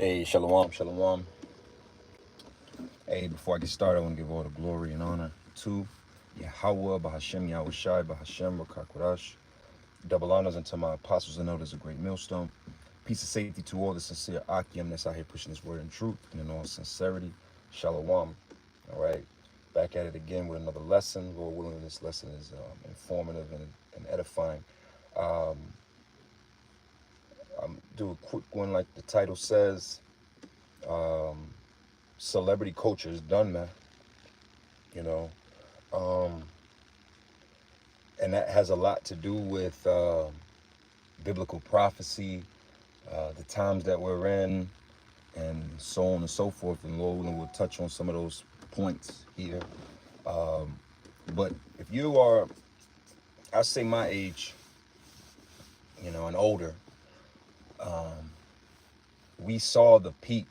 Hey, shalom, shalom. Hey, before I get started, I want to give all the glory and honor to Yahweh, Bahashem, Yahweh Shai, Bahashem, Rakakwadash. Double honors unto my apostles and elders, a great millstone. Peace and safety to all the sincere Akim that's out here pushing this word in truth and in all sincerity. Shalom. All right. Back at it again with another lesson. Lord willing, this lesson is informative and edifying. Um, I'm do a quick one like the title says. Celebrity culture is done, man. You know, um, and that has a lot to do with biblical prophecy, the times that we're in, and so on and so forth. And Lord willing, we'll touch on some of those points here. But if you are, I say my age, and older, we saw the peak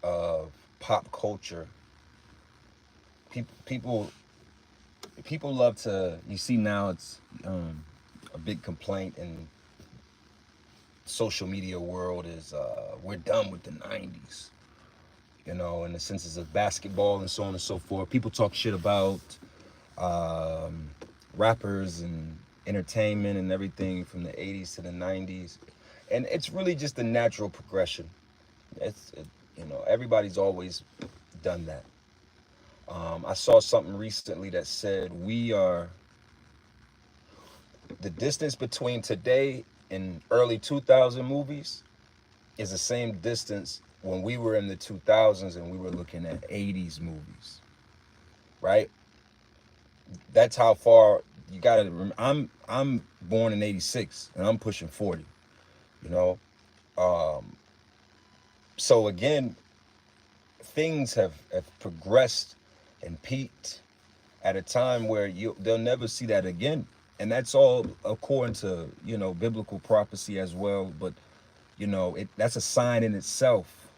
of pop culture. People love to. You see now, it's a big complaint in social media world is we're done with the 90s, in the senses of basketball and so on and so forth. People talk shit about rappers and entertainment and everything from the 80s to the 90s, and it's really just a natural progression. Everybody's always done that. I saw something recently that said the distance between today and early 2000 movies is the same distance when we were in the 2000s and we were looking at 80s movies, right? That's how far you got to remember. I'm born in 86 and I'm pushing 40, you know? So again, things have progressed and peaked at a time where they'll never see that again. And that's all according to, biblical prophecy as well. But, that's a sign in itself.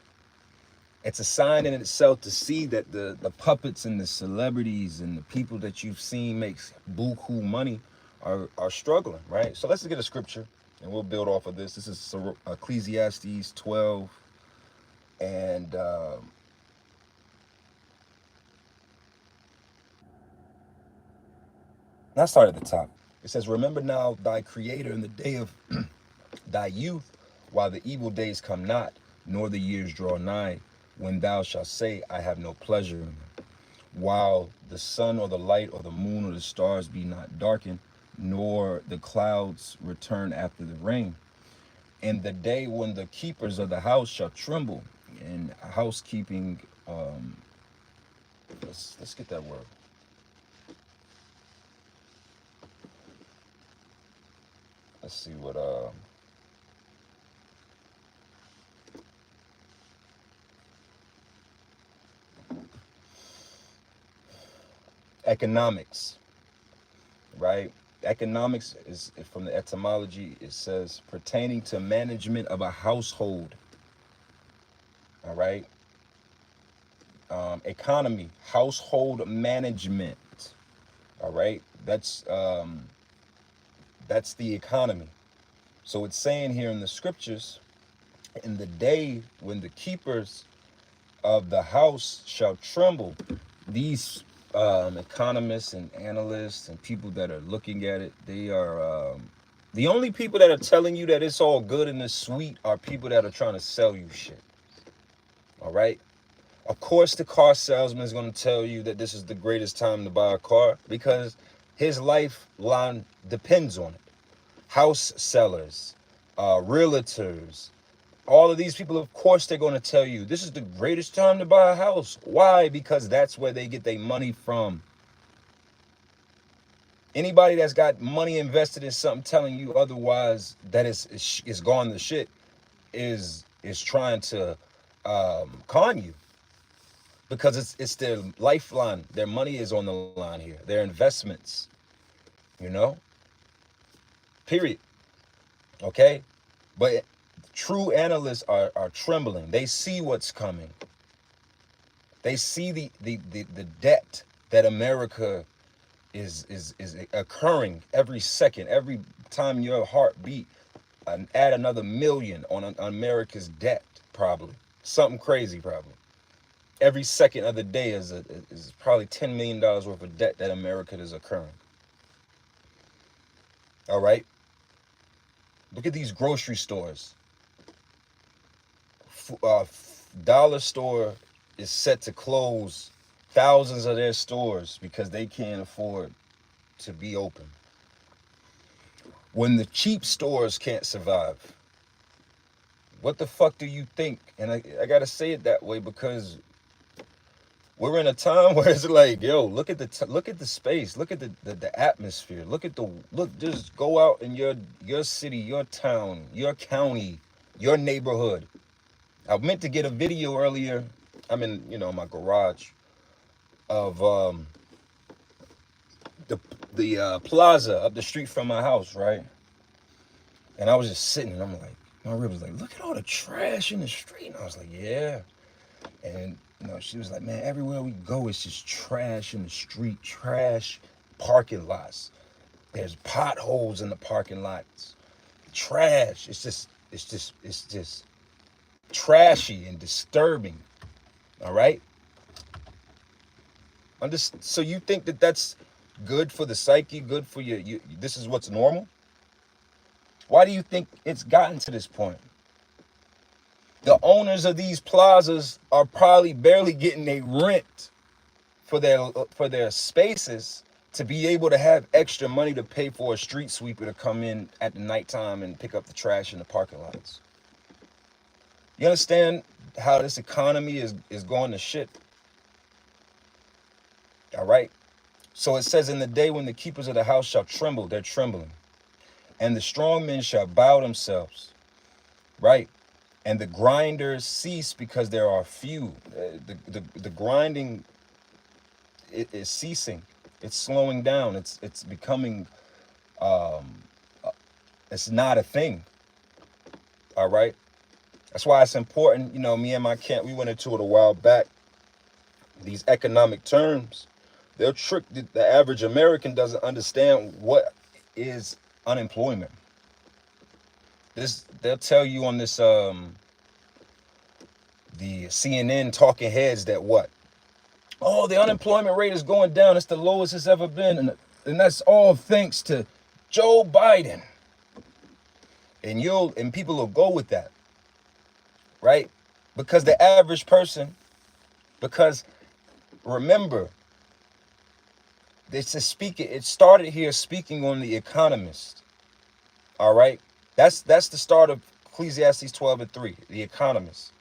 It's a sign in itself to see that the puppets and the celebrities and the people that you've seen makes buku money are struggling, right? So let's get a scripture and we'll build off of this. This is Ecclesiastes 12 and let's start at the top. It says, remember now thy creator in the day of thy youth, while the evil days come not, nor the years draw nigh, when thou shalt say, I have no pleasure in them. While the sun or the light or the moon or the stars be not darkened, nor the clouds return after the rain. And the day when the keepers of the house shall tremble, and housekeeping, let's get that word. Let's see what economics, right? Economics is from the etymology. It says pertaining to management of a household. All right. Economy, household management. All right. That's the economy. So it's saying here in the scriptures, in the day when the keepers of the house shall tremble, these economists and analysts and people that are looking at it, they are the only people that are telling you that it's all good and it's sweet are people that are trying to sell you shit. All right. Of course, the car salesman is going to tell you that this is the greatest time to buy a car because his lifeline depends on it. House sellers, realtors, all of these people, of course, they're going to tell you this is the greatest time to buy a house. Why? Because that's where they get their money from. Anybody that's got money invested in something telling you otherwise that it's gone to shit is trying to con you, because it's their lifeline. Their money is on the line here. Their investments, period. Okay? But true analysts are trembling. They see what's coming. They see the debt that America is occurring every second. Every time your heart beat, add another million on America's debt, probably. Something crazy, probably. Every second of the day is probably $10 million worth of debt that America is incurring. All right. Look at these grocery stores. Dollar store is set to close thousands of their stores because they can't afford to be open. When the cheap stores can't survive, what the fuck do you think? And I gotta say it that way because we're in a time where it's like, yo, look at the space, look at the atmosphere, look. Just go out in your city, your town, your county, your neighborhood. I meant to get a video earlier. I'm in my garage of the plaza up the street from my house, right? And I was just sitting, and I'm like, my rib was like, look at all the trash in the street. And I was like, yeah. And she was like, man, everywhere we go, it's just trash in the street, trash parking lots. There's potholes in the parking lots, trash. It's just trashy and disturbing. All right. So you think that that's good for the psyche, good for you? This is what's normal. Why do you think it's gotten to this point? The owners of these plazas are probably barely getting a rent for their spaces to be able to have extra money to pay for a street sweeper to come in at the nighttime and pick up the trash in the parking lots. You understand how this economy is going to shit? All right. So it says, in the day when the keepers of the house shall tremble, they're trembling, and the strong men shall bow themselves. Right. And the grinders cease because there are few. The grinding is ceasing. It's slowing down. It's becoming. It's not a thing. All right. That's why it's important. Me and my camp, we went into it a while back. These economic terms, they'll trick the average American doesn't understand what is unemployment. They'll tell you on this the CNN talking heads that what? Oh, the unemployment rate is going down. It's the lowest it's ever been. And that's all thanks to Joe Biden. And people will go with that. Right? Because the average person, because remember, it started here speaking on The Economist. All right? That's the start of Ecclesiastes 12:3, The Economist.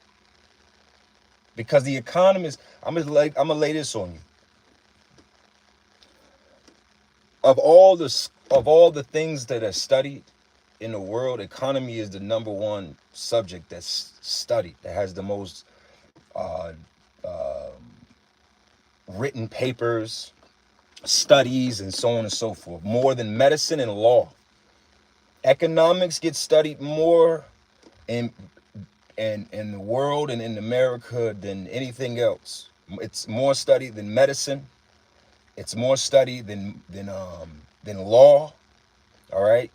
Because The Economist, I'm gonna lay this on you. Of all the things that are studied in the world, economy is the number one subject that's studied, that has the most written papers, studies, and so on and so forth, more than medicine and law. Economics gets studied more in the world and in America than anything else. It's more studied than medicine. It's more studied than law. All right.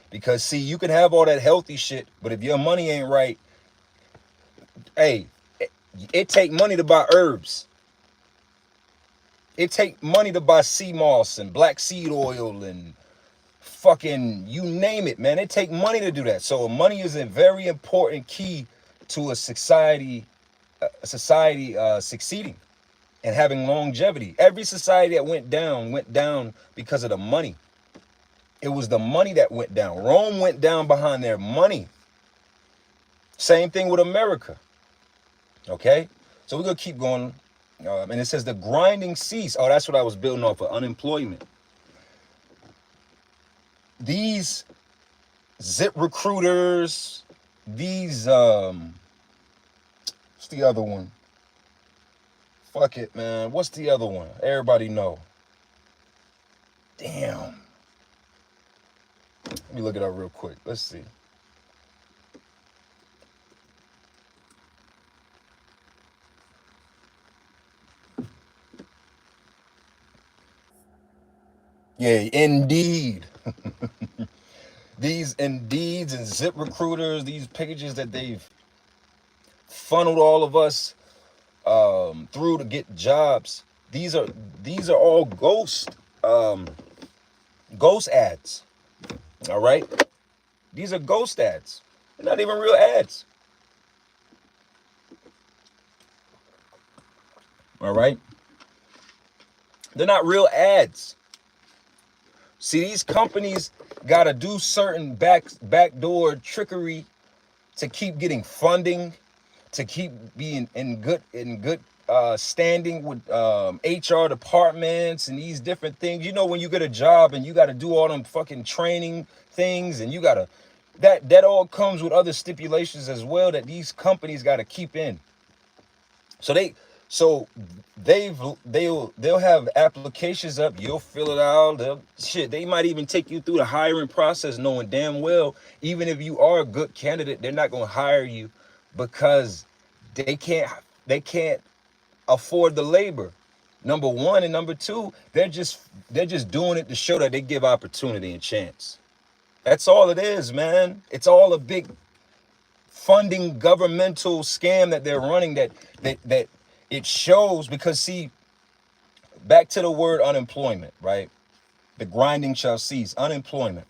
Because see, you can have all that healthy shit, but if your money ain't right, hey, it take money to buy herbs. It take money to buy sea moss and black seed oil and fucking you name it, man. It take money to do that. So money is a very important key to a society succeeding and having longevity. Every society that went down because of the money. It was the money that went down. Rome went down behind their money. Same thing with America. Okay? So we're going to keep going. And it says the grinding cease. Oh, that's what I was building off of, unemployment. These zip recruiters, these, what's the other one? Fuck it, man. What's the other one? Everybody know. Damn. Let me look it up real quick. Let's see. Yeah, Indeed. These Indeeds and Zip Recruiters, these pages that they've funneled all of us through to get jobs. These are all ghost ads. All right, these are ghost ads. They're not even real ads. All right, they're not real ads. See, these companies got to do certain backdoor trickery to keep getting funding, to keep being in good standing with HR departments and these different things. You know, when you get a job and you got to do all them fucking training things, and you got to that all comes with other stipulations as well that these companies got to keep in. So they'll have applications up. You'll fill it out. They might even take you through the hiring process, knowing damn well, even if you are a good candidate, they're not gonna hire you because they can't afford the labor. Number one, and number two, they're just doing it to show that they give opportunity and chance. That's all it is, man. It's all a big funding governmental scam that they're running that it shows. Because see, back to the word unemployment, right? The grinding shall cease. Unemployment.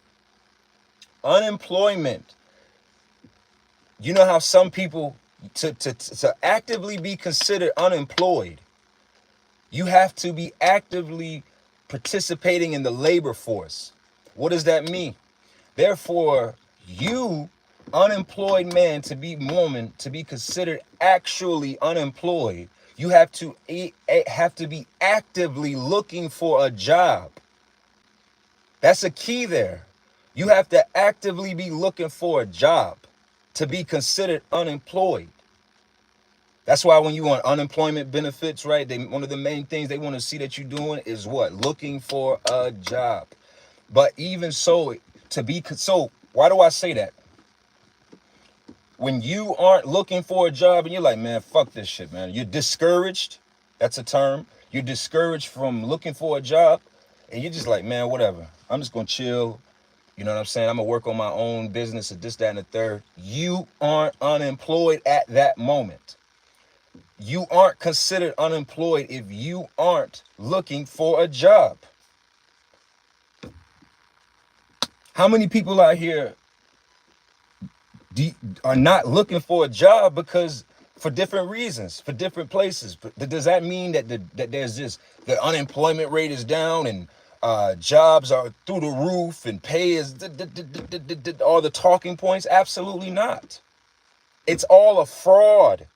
You know how some people, to actively be considered unemployed, you have to be actively participating in the labor force. What does that mean? Therefore, you, unemployed man, to be woman, to be considered actually unemployed, you have to be actively looking for a job. That's a key there. You have to actively be looking for a job to be considered unemployed. That's why when you want unemployment benefits, right, one of the main things they want to see that you're doing is what? Looking for a job. But even so, why do I say that? When you aren't looking for a job and you're like, man, fuck this shit, man. You're discouraged. That's a term. You're discouraged from looking for a job. And you're just like, man, whatever. I'm just going to chill. You know what I'm saying? I'm going to work on my own business and this, that, and the third. You aren't unemployed at that moment. You aren't considered unemployed if you aren't looking for a job. How many people out here are not looking for a job because for different reasons, for different places? But does that mean that there's just the unemployment rate is down and jobs are through the roof and pay is all the talking points? Absolutely not. It's all a fraud.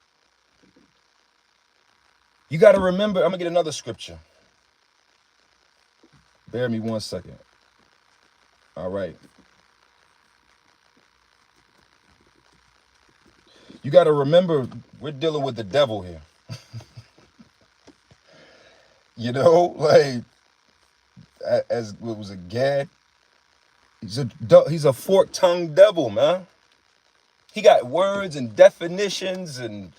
You got to remember, I'm gonna get another scripture. Bear me 1 second. All right. You got to remember, we're dealing with the devil here. You know, like, as what was it, Gad? He's a fork-tongued devil, man. He got words and definitions and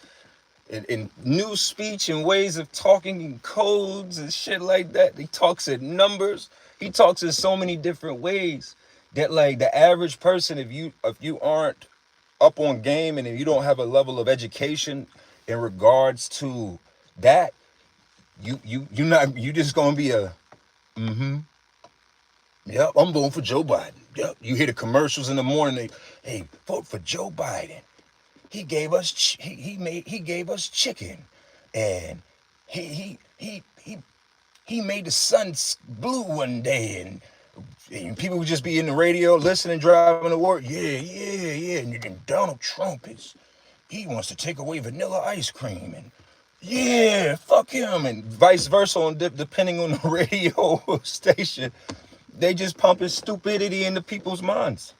new speech and ways of talking and codes and shit like that. He talks in numbers. He talks in so many different ways that, like, the average person, if you aren't up on game and if you don't have a level of education in regards to that, you just gonna be a yep, I'm voting for Joe Biden. Yep, you hear the commercials in the morning. Hey, vote for Joe Biden. He gave us he gave us chicken, and he made the sun blue one day, and people would just be in the radio listening, driving to work. Yeah. And Donald Trump he wants to take away vanilla ice cream, and yeah, fuck him, and vice versa, depending on the radio station. They just pumping stupidity into people's minds.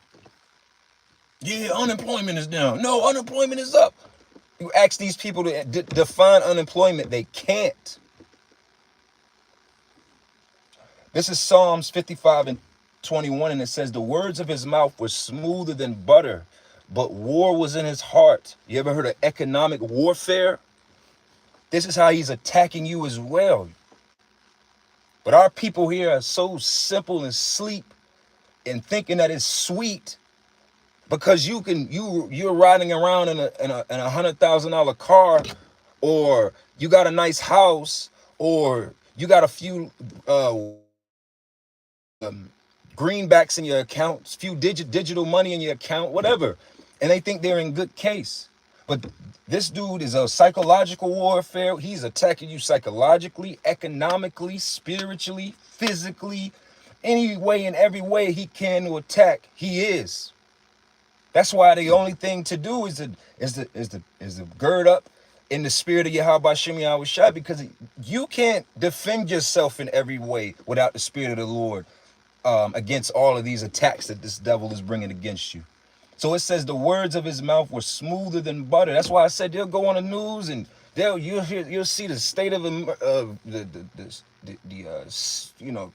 Yeah, unemployment is down. No, unemployment is up. You ask these people to define unemployment, they can't. This is Psalms 55:21, and it says, the words of his mouth were smoother than butter, but war was in his heart. You ever heard of economic warfare? This is how he's attacking you as well. But our people here are so simple and sleep and thinking that it's sweet because you're riding around in a $100,000 car, or you got a nice house, or you got a few greenbacks in your account, few digital money in your account, whatever, and they think they're in good case. But this dude is a psychological warfare. He's attacking you psychologically, economically, spiritually, physically, any way and every way he can to attack. He is. That's why the only thing to do is to gird up in the spirit of Yahweh Shem Yahweh Shai, because you can't defend yourself in every way without the spirit of the Lord against all of these attacks that this devil is bringing against you. So it says the words of his mouth were smoother than butter. That's why I said they'll go on the news and you'll see the state of the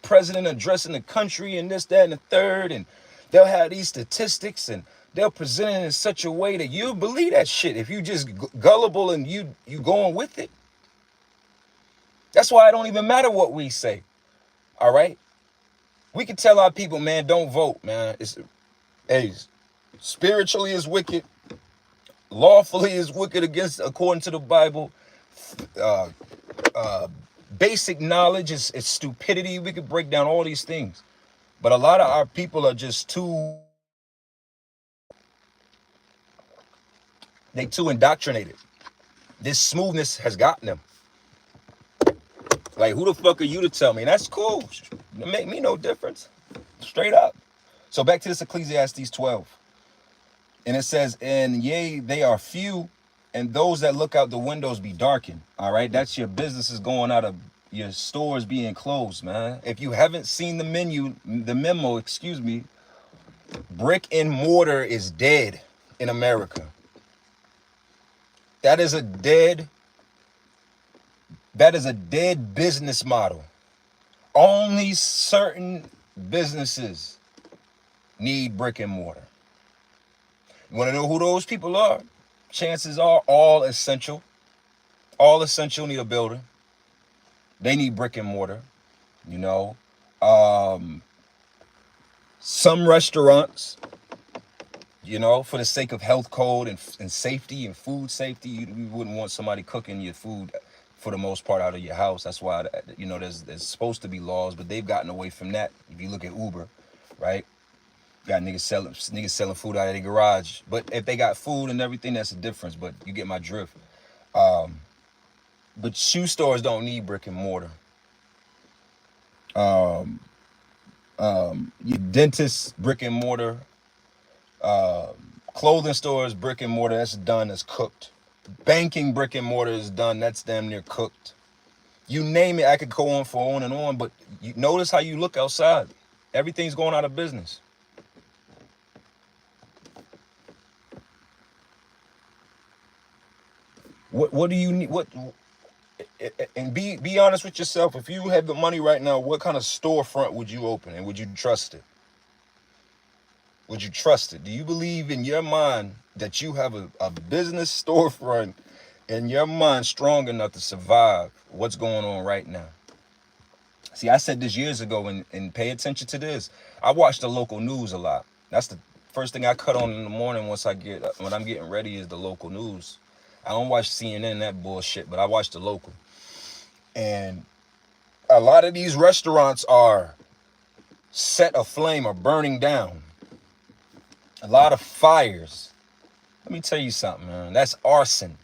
president addressing the country and this, that, and the third, and they'll have these statistics and they'll present it in such a way that you'll believe that shit if you just gullible and you going with it. That's why it don't even matter what we say. All right, we can tell our people, man, don't vote, man. Hey, spiritually is wicked, lawfully is wicked against according to the Bible. Basic knowledge is stupidity. We could break down all these things, but a lot of our people are just too indoctrinated. This smoothness has gotten them. Like, who the fuck are you to tell me? And that's cool. It make me no difference. Straight up. So back to this Ecclesiastes 12. And it says, and yea, they are few, and those that look out the windows be darkened. All right, that's your businesses going out of your stores being closed, man. If you haven't seen the memo, brick and mortar is dead in America. That is a dead business model. Only certain businesses need brick and mortar. You want to know who those people are? Chances are all essential. All essential need a building. They need brick and mortar. Some restaurants, for the sake of health code and safety and food safety, you wouldn't want somebody cooking your food for the most part out of your house. That's why, there's supposed to be laws, but they've gotten away from that. If you look at Uber, right? Got niggas selling food out of their garage. But if they got food and everything, that's a difference. But you get my drift. But shoe stores don't need brick and mortar. Your dentists, brick and mortar. Clothing stores, brick and mortar, that's done, that's cooked. Banking, brick and mortar is done, that's damn near cooked. You name it, I could go on and on, but you notice how you look outside. Everything's going out of business. What do you need? And be honest with yourself. If you had the money right now, what kind of storefront would you open, and would you trust it? Would you trust it? Do you believe in your mind that you have a business storefront in your mind strong enough to survive what's going on right now? See, I said this years ago, and pay attention to this. I watch the local news a lot. That's the first thing I cut on in the morning when I'm getting ready is the local news. I don't watch CNN and that bullshit, but I watch the local. And a lot of these restaurants are set aflame or burning down. A lot of fires. Let me tell you something, man. That's arson.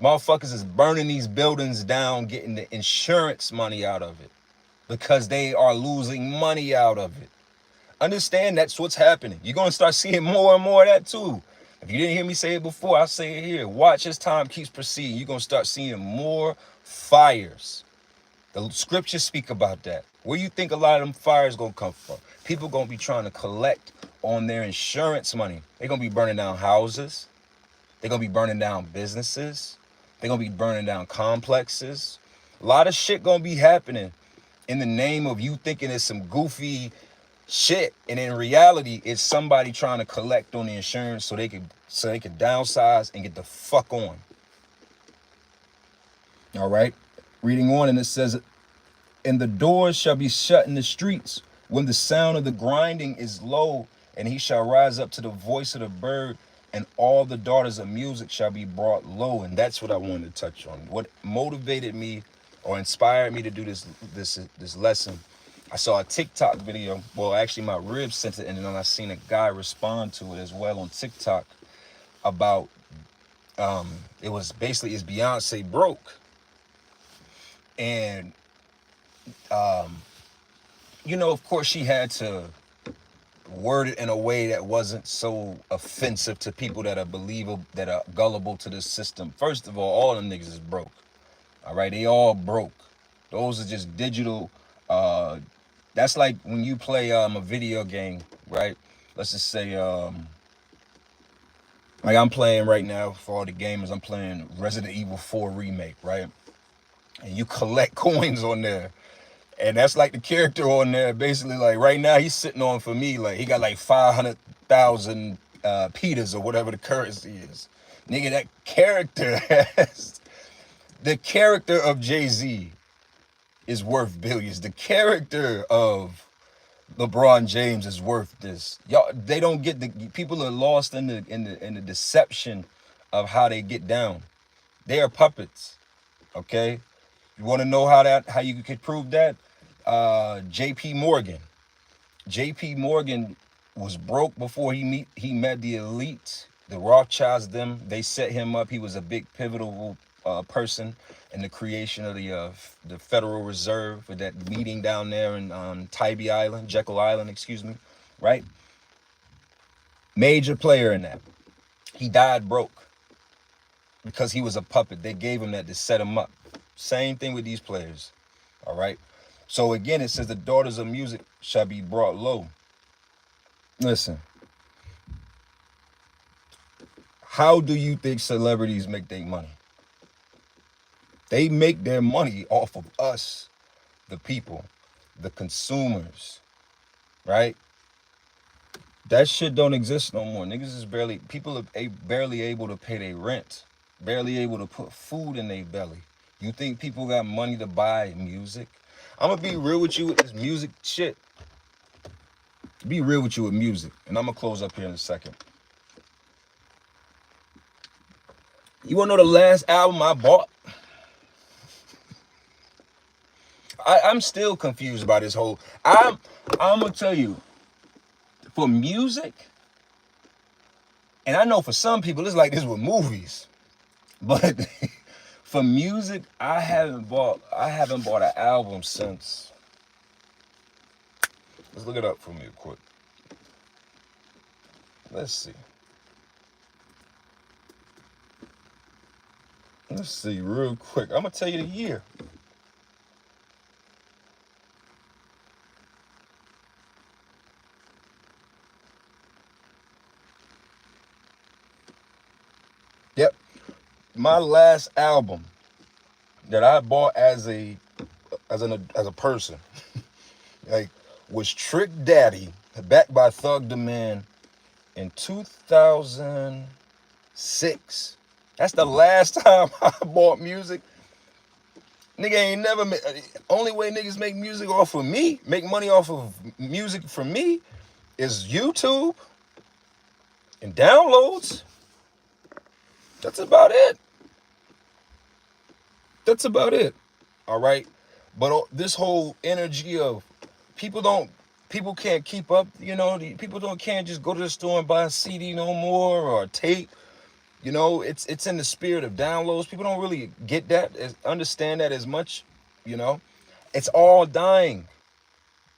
Motherfuckers is burning these buildings down, getting the insurance money out of it because they are losing money out of it. Understand that's what's happening. You're going to start seeing more and more of that too. If you didn't hear me say it before, I'll say it here. Watch as time keeps proceeding. You're going to start seeing more fires. The scriptures speak about that. Where you think a lot of them fires going to come from? People going to be trying to collect on their insurance money. They're going to be burning down houses. They're going to be burning down businesses. They're going to be burning down complexes. A lot of shit going to be happening in the name of you thinking it's some goofy shit, and in reality it's somebody trying to collect on the insurance so they could downsize and get the fuck on. All right, reading on, and it says, and the doors shall be shut in the streets when the sound of the grinding is low, and he shall rise up to the voice of the bird, and all the daughters of music shall be brought low. And that's what I wanted to touch on. What motivated me or inspired me to do this lesson. I saw a TikTok video. Well, actually, my rib sent it, and then I seen a guy respond to it as well on TikTok about it was basically, is Beyonce broke? And you know, of course, she had to word it in a way that wasn't so offensive to people that are believable, that are gullible to the system. First of all them niggas is broke. All right, they all broke. Those are just digital. That's like when you play a video game, right? Let's just say like I'm playing right now for all the gamers. I'm playing Resident Evil 4 remake, right? And you collect coins on there. And that's like the character on there. Basically, like right now, he's sitting on, for me, like he got like 500,000 Peters or whatever the currency is. Nigga, that character has, the character of Jay-Z is worth billions. The character of LeBron James is worth this. Y'all, they don't get the people are lost in the deception of how they get down. They are puppets. Okay? You want to know how you could prove that? JP Morgan. JP Morgan was broke before he met the elite, the Rothschilds. They set him up. He was a big pivotal person in the creation of the Federal Reserve, for that meeting down there in Tybee Island, Jekyll Island, excuse me, right? Major player in that. He died broke because he was a puppet. They gave him that to set him up. Same thing with these players, all right? So again, it says the daughters of music shall be brought low. Listen, how do you think celebrities make their money? They make their money off of us, the people, the consumers, right? That shit don't exist no more. Niggas is people are barely able to pay their rent, barely able to put food in their belly. You think people got money to buy music? I'm gonna be real with you with this music shit. Be real with you with music, and I'm gonna close up here in a second. You wanna know the last album I bought? I'm still confused by this whole. I'm gonna tell you, for music, and I know for some people it's like this with movies, but for music, I haven't bought an album since. Let's look it up for me quick. Let's see. Let's see real quick. I'm gonna tell you the year. Yep. My last album that I bought as a person, like, was Trick Daddy, backed by Thug the Man, in 2006. That's the last time I bought music. Nigga ain't never made. Only way niggas make music off of me, make money off of music from me, is YouTube and downloads. That's about it. That's about it. All right. But this whole energy of people can't keep up. You know, people can't just go to the store and buy a CD no more or a tape. You know, it's in the spirit of downloads. People don't really get that, understand that as much. You know, it's all dying.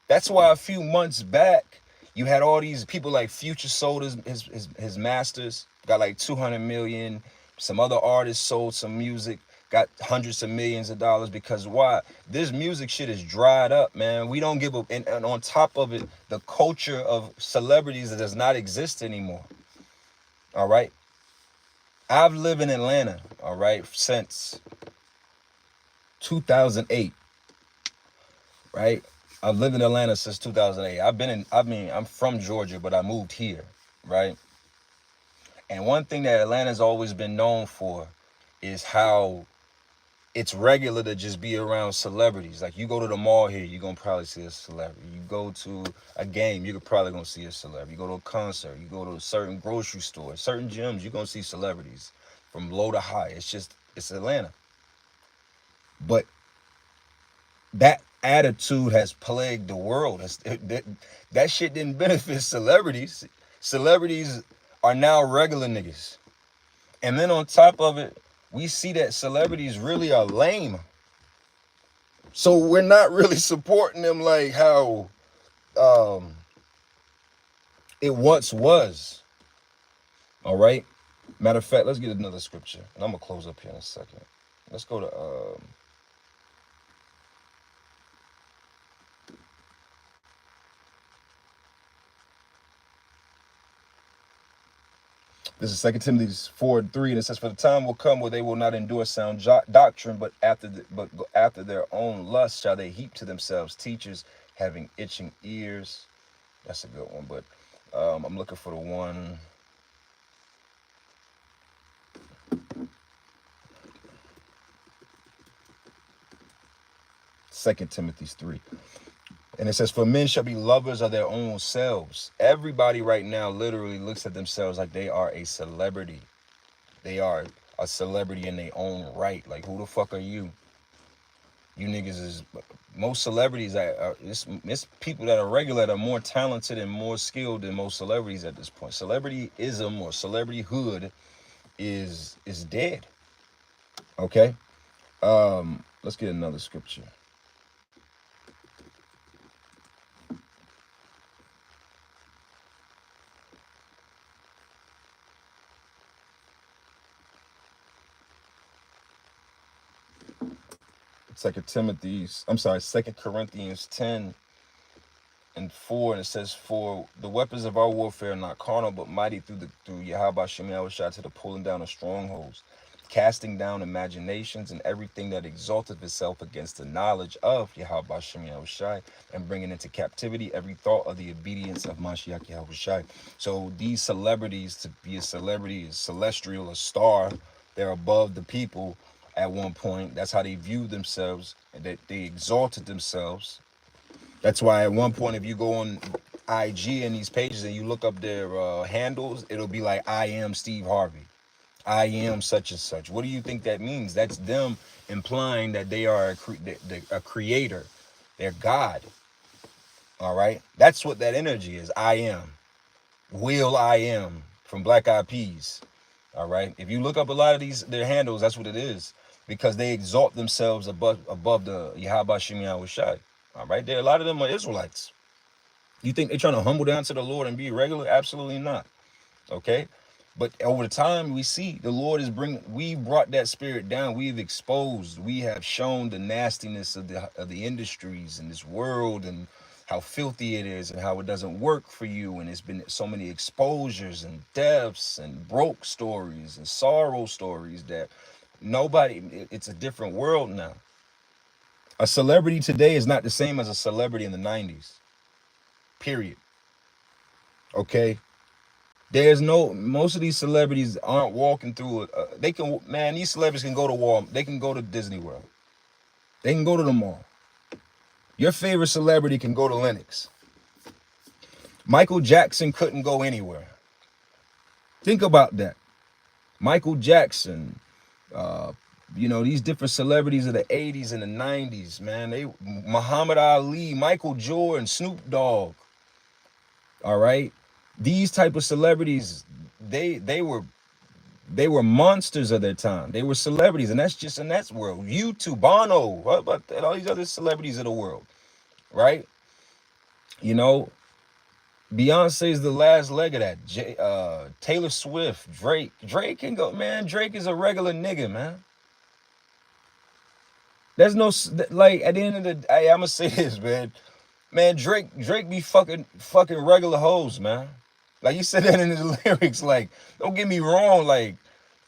That's why a few months back, you had all these people like Future sold his masters, got like 200 million. Some other artists sold some music, got hundreds of millions of dollars, because why? This music shit is dried up, man. We don't give a, and on top of it, the culture of celebrities that does not exist anymore. All right. I've lived in Atlanta, all right, since 2008, right? I've lived in Atlanta since 2008. I'm from Georgia, but I moved here, right? And one thing that Atlanta's always been known for is how it's regular to just be around celebrities. Like you go to the mall here, you're gonna probably see a celebrity. You go to a game, you're probably gonna see a celebrity. You go to a concert, you go to a certain grocery store, certain gyms, you're gonna see celebrities from low to high. It's Atlanta. But that attitude has plagued the world. That shit didn't benefit celebrities. Celebrities are now regular niggas. And then on top of it, we see that celebrities really are lame. So we're not really supporting them like how um, it once was. All right. Matter of fact, let's get another scripture, and I'm gonna close up here in a second. Let's go to this is 2 Timothy 4:3, and it says, "For the time will come where they will not endure sound doctrine, but after their own lust shall they heap to themselves teachers having itching ears." That's a good one, but I'm looking for the one. 2 Timothy 3. And it says, "For men shall be lovers of their own selves." Everybody right now literally looks at themselves like they are a celebrity. They are a celebrity in their own right. Like, who the fuck are you? You niggas is, most celebrities it's people that are regular that are more talented and more skilled than most celebrities at this point. Celebrityism or celebrityhood is dead. Okay? Let's get another scripture. 2 Corinthians 10:4, and it says, "For the weapons of our warfare are not carnal, but mighty through Yahweh Shem Yahushua to the pulling down of strongholds, casting down imaginations and everything that exalteth itself against the knowledge of Yahweh Shem Yahushua, and bringing into captivity every thought of the obedience of Mashiach Yahushua." So these celebrities, to be a celebrity is celestial, a star. They're above the people. At one point, that's how they viewed themselves, and that they exalted themselves. That's why at one point, if you go on IG and these pages and you look up their handles, it'll be like, "I am Steve Harvey. I am such and such." What do you think that means? That's them implying that they are a creator. They're God. All right? That's what that energy is. I am. I am from Black Eyed Peas. All right? If you look up a lot of their handles, that's what it is. Because they exalt themselves above the Yahweh Shem Yahushua. All right? A lot of them are Israelites. You think they're trying to humble down to the Lord and be regular? Absolutely not. Okay? But over time, we see the Lord we brought that spirit down. We've exposed, we have shown the nastiness of the industries in this world, and how filthy it is, and how it doesn't work for you. And it's been so many exposures and deaths and broke stories and sorrow stories that it's a different world now. A celebrity today is not the same as a celebrity in the 90s. Period. Okay? Most of these celebrities aren't walking through these celebrities can go to Walmart, they can go to Disney World, they can go to the mall. Your favorite celebrity can go to Lenox. Michael Jackson couldn't go anywhere. Think about that. Michael Jackson, these different celebrities of the 80s and the 90s, man. Muhammad Ali, Michael Jordan, Snoop Dogg. All right? These type of celebrities, they were monsters of their time. They were celebrities, and that's just in that world. U2, Bono, what about that? All these other celebrities of the world, right? Beyonce is the last leg of that. Taylor Swift, Drake can go, man. Drake is a regular nigga, man. There's no, like, at the end of the day, I'ma say this, man. Man, Drake be fucking regular hoes, man. Like, you said that in the lyrics. Like, don't get me wrong, like,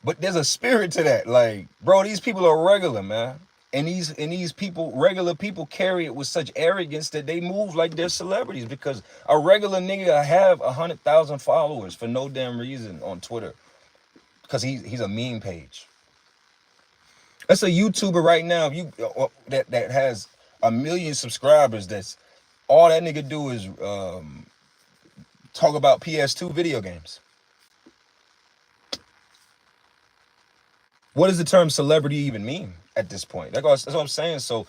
but there's a spirit to that. Like, bro, these people are regular, man. And these people, regular people, carry it with such arrogance that they move like they're celebrities, because a regular nigga have 100,000 followers for no damn reason on Twitter, because he's a meme page. That's a YouTuber right now. If you that has 1 million subscribers. That's all that nigga do is talk about PS2 video games. What does the term celebrity even mean at this point? That's what I'm saying. So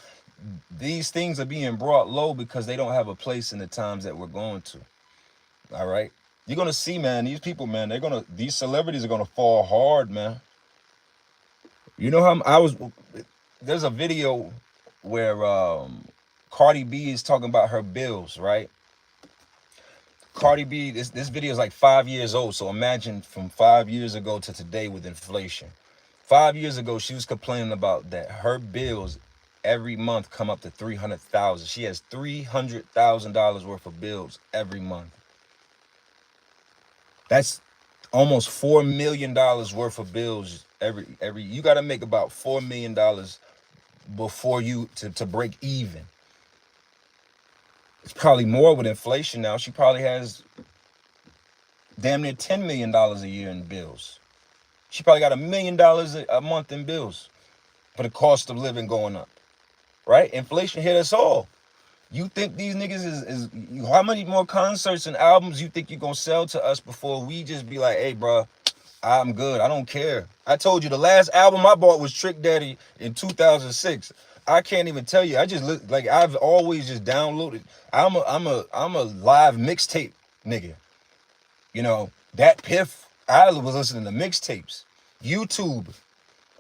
these things are being brought low because they don't have a place in the times that we're going to. All right. You're gonna see, man, these people, man, these celebrities are gonna fall hard, man. You know how there's a video where Cardi B is talking about her bills, right? Cardi B, this video is like 5 years old. So imagine from 5 years ago to today with inflation. 5 years ago, she was complaining about that her bills every month come up to $300,000. She has $300,000 worth of bills every month. That's almost $4 million worth of bills every. You got to make about $4 million before you to break even. It's probably more with inflation now. She probably has damn near $10 million a year in bills. She probably got $1 million a month in bills for the cost of living going up, right? Inflation hit us all. You think these niggas is how many more concerts and albums you think you're gonna sell to us before we just be like, hey, bro, I'm good. I don't care. I told you the last album I bought was Trick Daddy in 2006. I can't even tell you. I just look like I've always just downloaded. I'm a live mixtape nigga. You know, that Piff, I was listening to mixtapes. YouTube.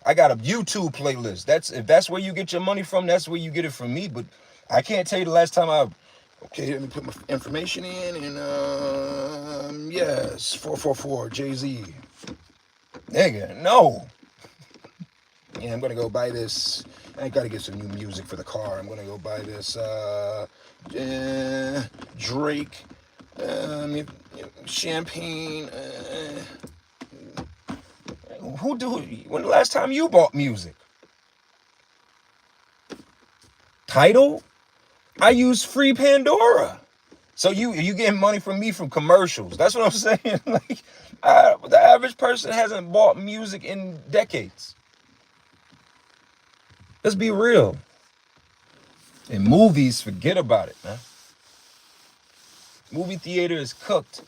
I got a YouTube playlist. If that's where you get your money from, that's where you get it from me. But I can't tell you the last time okay, let me put my information in and yes, 444 Jay-Z. Nigga, no. Yeah, I'm gonna go buy this. I gotta get some new music for the car. I'm gonna go buy this Drake Champagne. When the last time you bought music? Tidal? I use free Pandora. So you getting money from me from commercials. That's what I'm saying. Like, the average person hasn't bought music in decades. Let's be real. In movies, forget about it, man. Movie theater is cooked.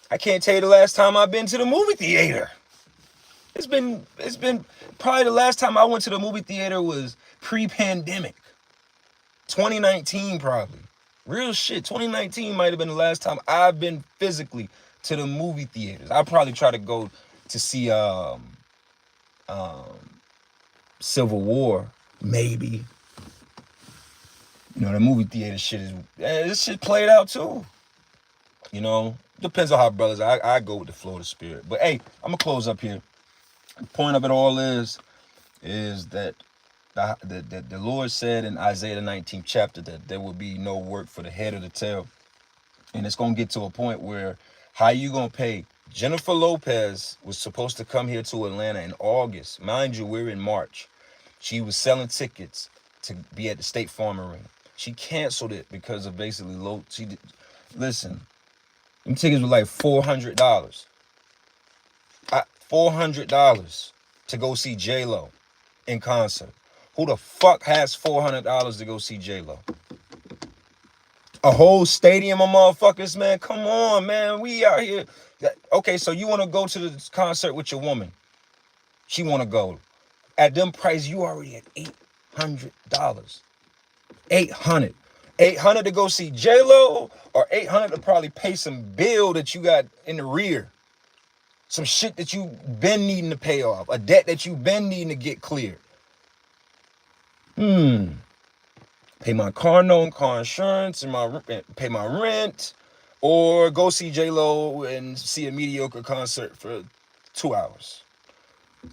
I can't tell you the last time I've been to the movie theater. It's been probably the last time I went to the movie theater was pre-pandemic. 2019 probably. Real shit. 2019 might have been the last time I've been physically to the movie theaters. I'll probably try to go to see Civil War, maybe. You know, the movie theater shit this shit played out too. You know, depends on how brothers. I go with the flow of the spirit. But hey, I'm gonna close up here. The point of it all is that the Lord said in Isaiah the 19th chapter that there will be no work for the head or the tail. And it's gonna get to a point where how you gonna pay? Jennifer Lopez was supposed to come here to Atlanta in August. Mind you, we're in March. She was selling tickets to be at the State Farm Arena. She canceled it because of basically low. Listen, them tickets were like $400. $400 to go see J-Lo in concert. Who the fuck has $400 to go see J-Lo? A whole stadium of motherfuckers, man. Come on, man. We out here. Okay, so you want to go to the concert with your woman. She want to go. At them price, you already at $800. $800. $800 to go see J-Lo, or $800 to probably pay some bill that you got in the rear. Some shit that you been needing to pay off. A debt that you been needing to get cleared. Pay my car note and car insurance and pay my rent, or go see J-Lo and see a mediocre concert for 2 hours.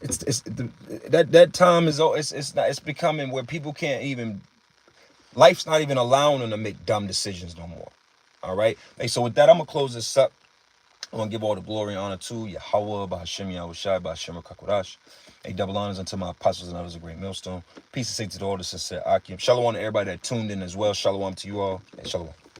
That time is it's becoming where people can't even. Life's not even allowing them to make dumb decisions no more. All right. Hey, so with that, I'm gonna close this up. I want to give all the glory and honor to Yahweh, Bahashem Yahushai, Bahashem Kakurash. A double honors unto my apostles and others, a great millstone. Peace and safety to all the sincere Akim. Shalom to everybody that tuned in as well. Shalom to you all. And shalom.